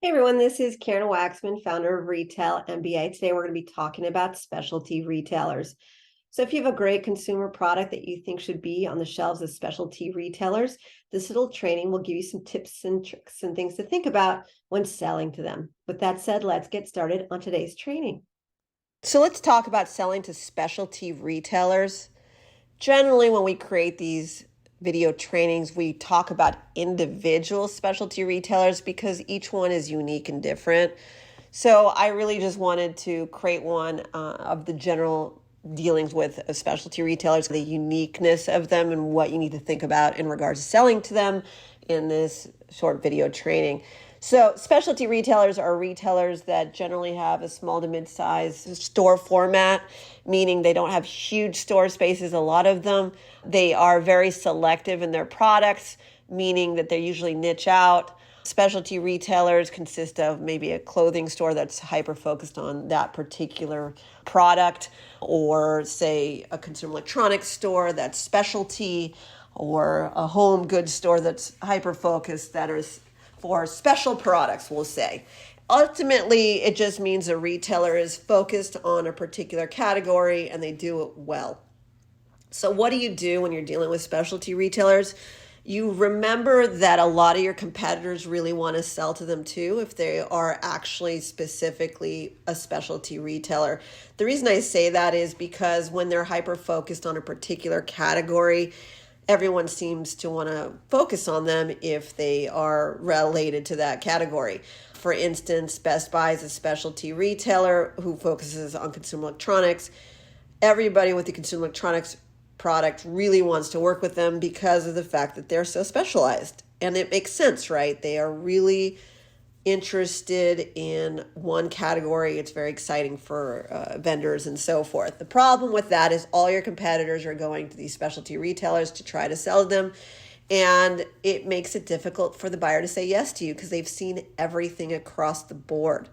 Hey everyone, this is Karen Waksman, founder of Retail MBA. Today we're going to be talking about specialty retailers. So if you have a great consumer product that you think should be on the shelves of specialty retailers, this little training will give you some tips and tricks and things to think about when selling to them. With that said, let's get started on today's training. So let's talk about selling to specialty retailers. Generally, when we create these video trainings, we talk about individual specialty retailers because each one is unique and different. So I really just wanted to create one of the general dealings with specialty retailers, the uniqueness of them and what you need to think about in regards to selling to them in this short video training. So specialty retailers are retailers that generally have a small to mid-size store format, meaning they don't have huge store spaces, a lot of them. They are very selective in their products, meaning that they're usually niche out. Specialty retailers consist of maybe a clothing store that's hyper-focused on that particular product, or say a consumer electronics store that's specialty, or a home goods store that's hyper-focused that is for special products, we'll say. Ultimately, it just means a retailer is focused on a particular category and they do it well. So what do you do when you're dealing with specialty retailers? You remember that a lot of your competitors really want to sell to them too if they are actually specifically a specialty retailer. The reason I say that is because when they're hyper focused on a particular category, everyone seems to want to focus on them if they are related to that category. For instance, Best Buy is a specialty retailer who focuses on consumer electronics. Everybody with the consumer electronics product really wants to work with them because of the fact that they're so specialized. And it makes sense, right? They are really interested in one category. It's very exciting for vendors and so forth. The problem with that is all your competitors are going to these specialty retailers to try to sell them, and it makes it difficult for the buyer to say yes to you because they've seen everything across the board.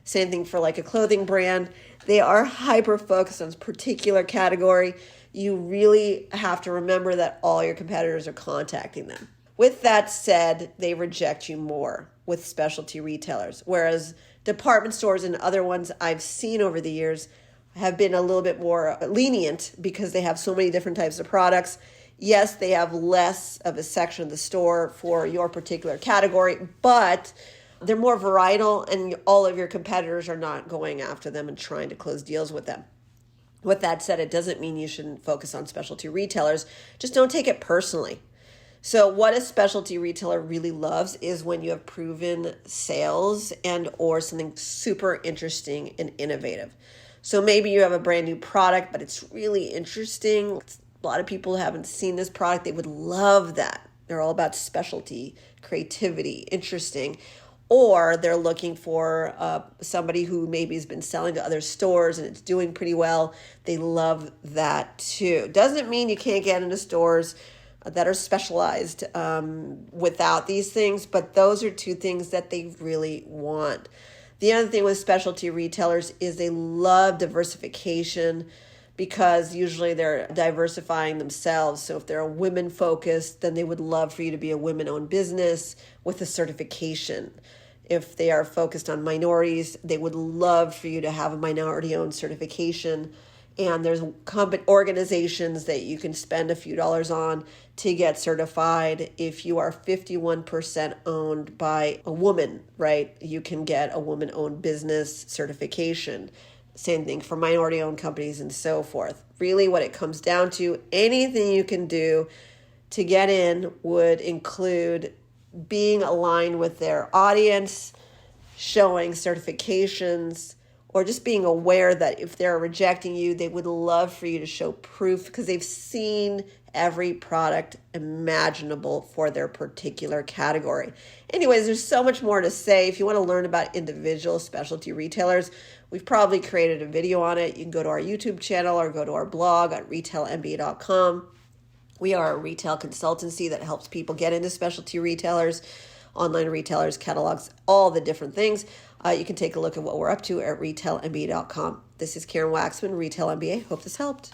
Same thing for like a clothing brand. They are hyper focused on a particular category. You really have to remember that all your competitors are contacting them. With that said, they reject you more with specialty retailers, whereas department stores and other ones I've seen over the years have been a little bit more lenient because they have so many different types of products. Yes, they have less of a section of the store for your particular category, but they're more varietal and all of your competitors are not going after them and trying to close deals with them. With that said, it doesn't mean you shouldn't focus on specialty retailers. Just don't take it personally. So what a specialty retailer really loves is when you have proven sales and or something super interesting and innovative. So maybe you have a brand new product, but it's really interesting. A lot of people haven't seen this product. They would love that. They're all about specialty, creativity, interesting. Or they're looking for somebody who maybe has been selling to other stores and it's doing pretty well. They love that too. Doesn't mean you can't get into stores that are specialized without these things, but those are two things that they really want. The other thing with specialty retailers is they love diversification because usually they're diversifying themselves. So if they're a women focused, then they would love for you to be a women-owned business with a certification. If they are focused on minorities, they would love for you to have a minority-owned certification. And there's organizations that you can spend a few dollars on to get certified. If you are 51% owned by a woman, right, you can get a woman-owned business certification. Same thing for minority-owned companies and so forth. Really what it comes down to, anything you can do to get in would include being aligned with their audience, showing certifications, or just being aware that if they're rejecting you, they would love for you to show proof because they've seen every product imaginable for their particular category. Anyways, there's so much more to say. If you want to learn about individual specialty retailers, we've probably created a video on it. You can go to our YouTube channel or go to our blog at retailmba.com. We are a retail consultancy that helps people get into specialty retailers, online retailers, catalogs, all the different things. You can take a look at what we're up to at retailmba.com. This is Karen Waksman, Retail MBA. Hope this helped.